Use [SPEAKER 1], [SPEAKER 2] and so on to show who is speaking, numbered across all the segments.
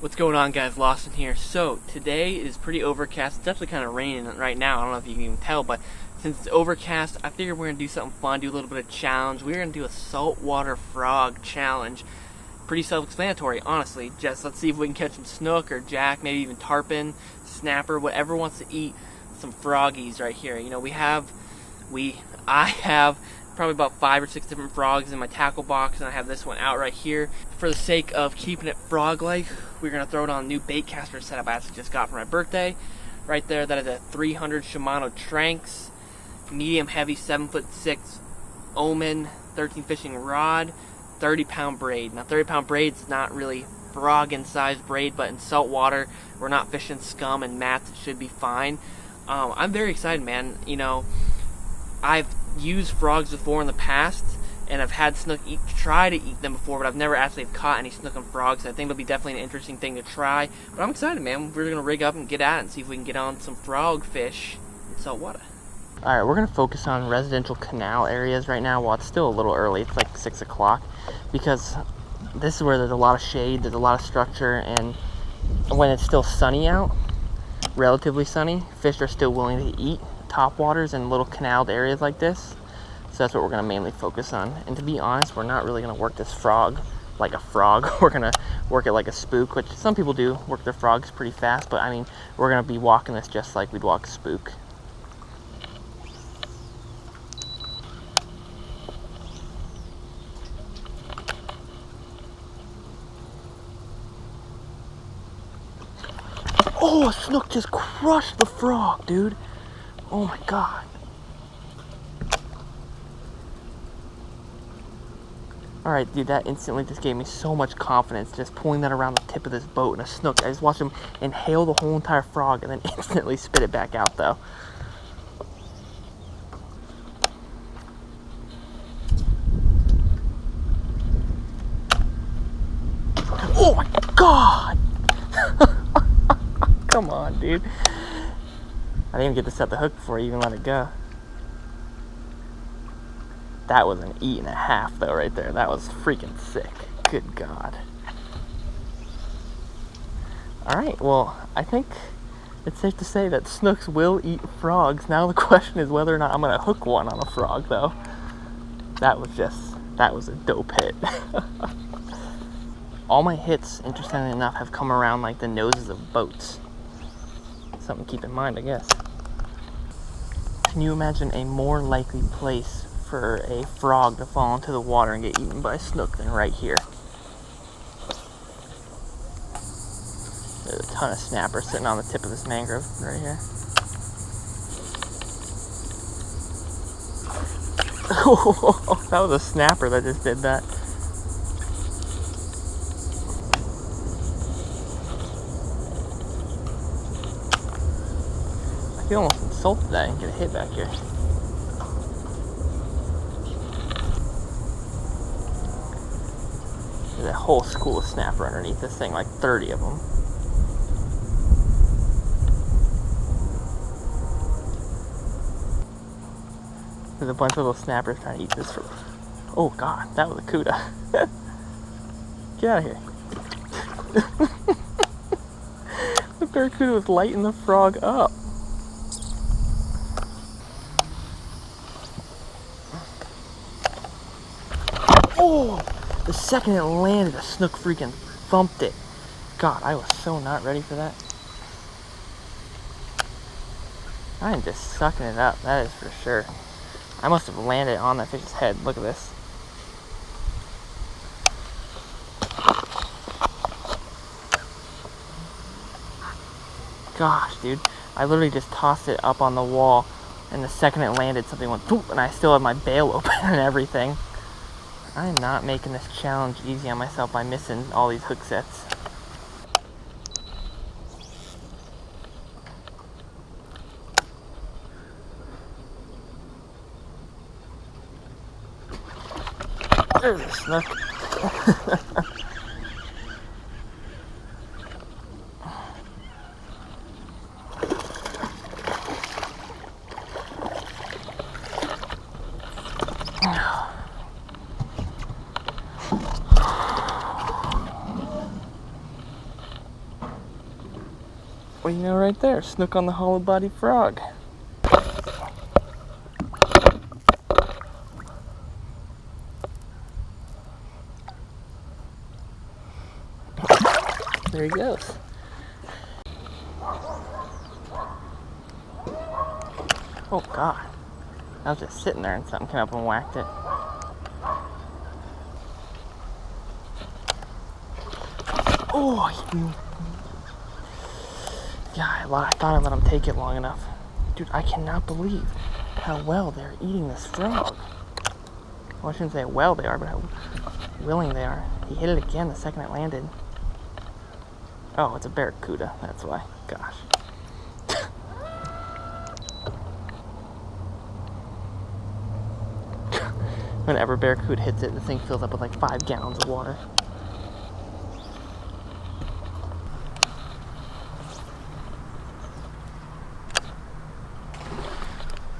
[SPEAKER 1] What's going on, guys? Lawson here. So today is pretty overcast. It's actually kind of raining right now. I don't know if you can even tell, but since it's overcast, I figured we're gonna do something fun, do a little bit of challenge. We're gonna do a saltwater frog challenge. Pretty self-explanatory, honestly. Just let's see if we can catch some snook or jack, maybe even tarpon, snapper, whatever wants to eat some froggies right here. You know, I have probably about 5 or 6 different frogs in my tackle box, and I have this one out right here. For the sake of keeping it frog-like, we're gonna throw it on a new bait caster setup I actually just got for my birthday. Right there, that is a 300 Shimano Tranx, medium heavy 7'6" Omen 13 fishing rod, 30-pound braid. Now 30-pound braid's not really froggin size braid, but in saltwater, we're not fishing scum and mats, it should be fine. I'm very excited, man. You know, I've used frogs before in the past, and I've had snook try to eat them before, but I've never actually caught any snook and frogs. I think it'll be definitely an interesting thing to try. But I'm excited, man. We're gonna rig up and get at it and see if we can get on some frog fish in saltwater. Alright, we're gonna focus on residential canal areas right now while it's still a little early. It's like 6 o'clock, because this is where there's a lot of shade, there's a lot of structure, and when it's still sunny out, relatively sunny, fish are still willing to eat topwaters in little canaled areas like this. So that's what we're going to mainly focus on. And to be honest, we're not really going to work this frog like a frog. We're going to work it like a spook, which some people do work their frogs pretty fast, but I mean, we're going to be walking this just like we'd walk a spook. Oh, a snook just crushed the frog, dude. Oh my god. Alright, dude, that instantly just gave me so much confidence, just pulling that around the tip of this boat and a snook. I just watched him inhale the whole entire frog and then instantly spit it back out, though. Oh my god! Come on, dude. I didn't even get to set the hook before I even let it go. That was an 8.5 though right there. That was freaking sick. Good God. Alright, well, I think it's safe to say that snooks will eat frogs. Now the question is whether or not I'm going to hook one on a frog though. That was a dope hit. All my hits, interestingly enough, have come around like the noses of boats. Something to keep in mind, I guess. Can you imagine a more likely place for a frog to fall into the water and get eaten by a snook than right here? There's a ton of snapper sitting on the tip of this mangrove right here. Oh, that was a snapper that just did that. I feel almost insulted that I didn't get a hit back here. There's a whole school of snapper underneath this thing, like 30 of them. There's a bunch of little snappers trying to eat this. Oh god, that was a cuda. Get out of here. The barracuda was lighting the frog up. Oh! The second it landed, a snook freaking thumped it. God, I was so not ready for that. I am just sucking it up, that is for sure. I must have landed on that fish's head. Look at this. Gosh, dude. I literally just tossed it up on the wall, and the second it landed, something went boop, and I still had my bail open and everything. I am not making this challenge easy on myself by missing all these hook sets. There's a snook. What do you know right there? Snook on the hollow body frog. There he goes. Oh God. I was just sitting there and something came up and whacked it. Oh, yeah, I thought I let him take it long enough. Dude, I cannot believe how well they're eating this frog. Well, I shouldn't say how well they are, but how willing they are. He hit it again the second it landed. Oh, it's a barracuda, that's why. Gosh. Whenever barracuda hits it, the thing fills up with like 5 gallons of water.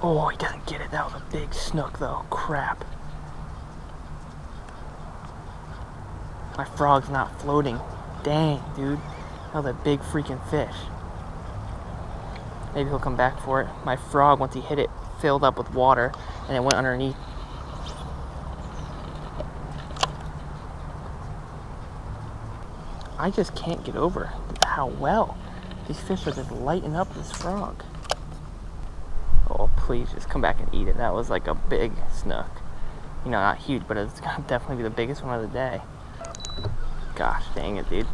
[SPEAKER 1] Oh, he doesn't get it. That was a big snook, though. Crap. My frog's not floating. Dang, dude. That was a big freaking fish. Maybe he'll come back for it. My frog, once he hit it, filled up with water, and it went underneath. I just can't get over how well these fish are just lighting up this frog. Oh, please just come back and eat it. That was like a big snook. You know, not huge, but it's gonna definitely be the biggest one of the day. Gosh, dang it, dude.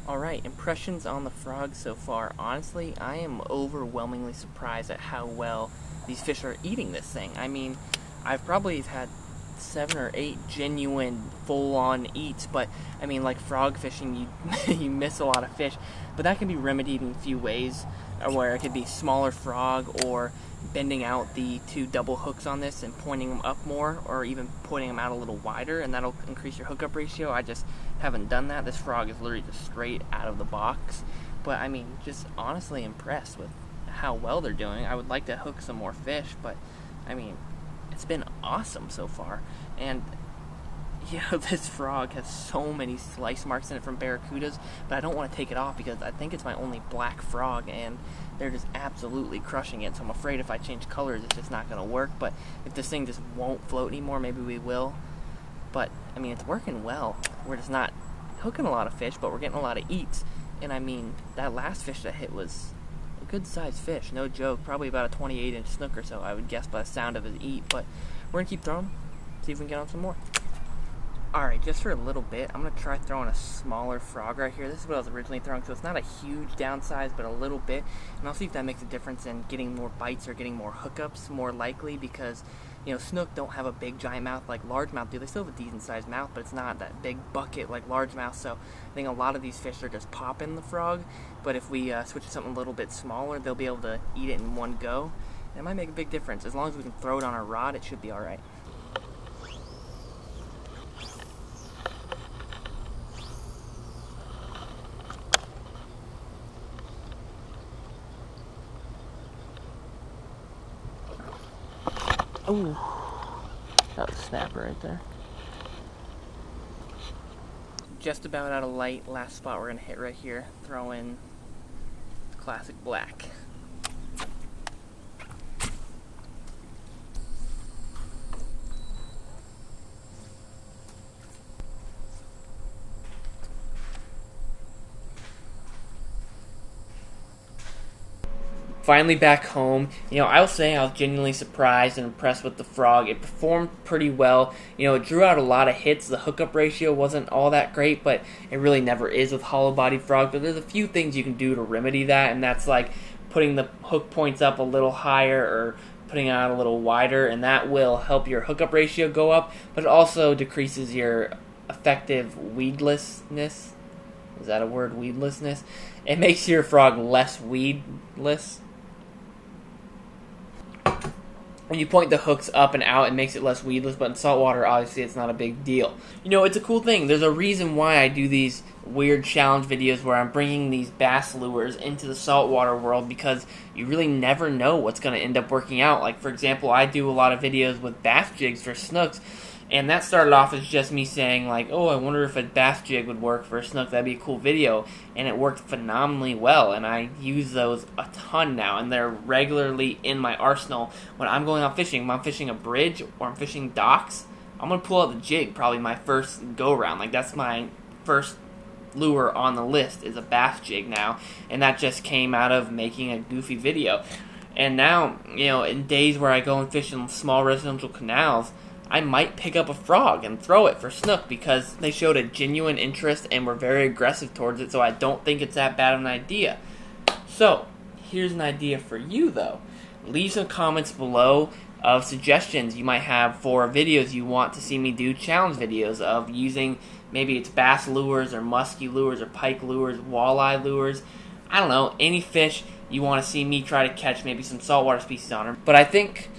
[SPEAKER 1] Alright, impressions on the frog so far. Honestly, I am overwhelmingly surprised at how well these fish are eating this thing. I mean, I've probably had 7 or 8 genuine full-on eats, but I mean, like frog fishing, you miss a lot of fish, but that can be remedied in a few ways, where it could be smaller frog, or bending out the 2 double hooks on this and pointing them up more, or even pointing them out a little wider, and that'll increase your hookup ratio. I just haven't done that. This frog is literally just straight out of the box, but I mean, just honestly impressed with how well they're doing. I would like to hook some more fish, but I mean, it's been awesome so far. And you know, this frog has so many slice marks in it from barracudas, but I don't want to take it off because I think it's my only black frog, and they're just absolutely crushing it. So I'm afraid if I change colors, it's just not going to work. But if this thing just won't float anymore, maybe we will. But I mean, it's working well. We're just not hooking a lot of fish, but we're getting a lot of eats. And I mean, that last fish that hit was a good sized fish, no joke. Probably about a 28-inch snook or so, I would guess by the sound of his eat. But we're gonna keep throwing, see if we can get on some more. Alright, just for a little bit, I'm going to try throwing a smaller frog right here. This is what I was originally throwing, so it's not a huge downsize, but a little bit. And I'll see if that makes a difference in getting more bites or getting more hookups, more likely, because, you know, snook don't have a big giant mouth like largemouth do. They still have a decent sized mouth, but it's not that big bucket like largemouth, so I think a lot of these fish are just popping the frog. But if we switch to something a little bit smaller, they'll be able to eat it in one go. And it might make a big difference. As long as we can throw it on our rod, it should be alright. Ooh, that was a snapper right there. Just about out of light. Last spot we're going to hit right here. Throw in classic black. Finally back home. You know, I will say I was genuinely surprised and impressed with the frog. It performed pretty well. You know, it drew out a lot of hits. The hookup ratio wasn't all that great, but it really never is with hollow-bodied frogs. But there's a few things you can do to remedy that, and that's like putting the hook points up a little higher or putting it out a little wider, and that will help your hookup ratio go up, but it also decreases your effective weedlessness. Is that a word, weedlessness? It makes your frog less weedless. When you point the hooks up and out, it makes it less weedless, but in saltwater, obviously, it's not a big deal. You know, it's a cool thing. There's a reason why I do these weird challenge videos where I'm bringing these bass lures into the saltwater world, because you really never know what's going to end up working out. Like, for example, I do a lot of videos with bass jigs for snooks, And that started off as just me saying, like, oh, I wonder if a bass jig would work for a snook. That'd be a cool video. And it worked phenomenally well. And I use those a ton now. And they're regularly in my arsenal. When I'm going out fishing, when I'm fishing a bridge or I'm fishing docks, I'm going to pull out the jig probably my first go-round. Like, that's my first lure on the list is a bass jig now. And that just came out of making a goofy video. And now, you know, in days where I go and fish in small residential canals, I might pick up a frog and throw it for snook because they showed a genuine interest and were very aggressive towards it, so I don't think it's that bad of an idea. So, here's an idea for you, though. Leave some comments below of suggestions you might have for videos you want to see me do, challenge videos of using, maybe it's bass lures or musky lures or pike lures, walleye lures, I don't know, any fish you want to see me try to catch, maybe some saltwater species on them. But I think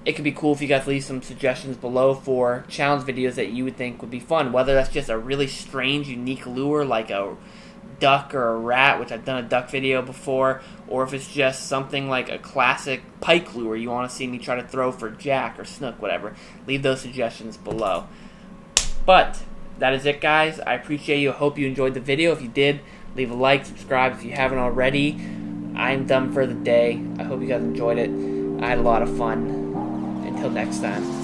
[SPEAKER 1] it could be cool if you guys leave some suggestions below for challenge videos that you would think would be fun. Whether that's just a really strange, unique lure like a duck or a rat, which I've done a duck video before, or if it's just something like a classic pike lure you want to see me try to throw for jack or snook, whatever. Leave those suggestions below. But that is it, guys. I appreciate you. I hope you enjoyed the video. If you did, leave a like, subscribe if you haven't already. I'm done for the day. I hope you guys enjoyed it. I had a lot of fun. Until next time.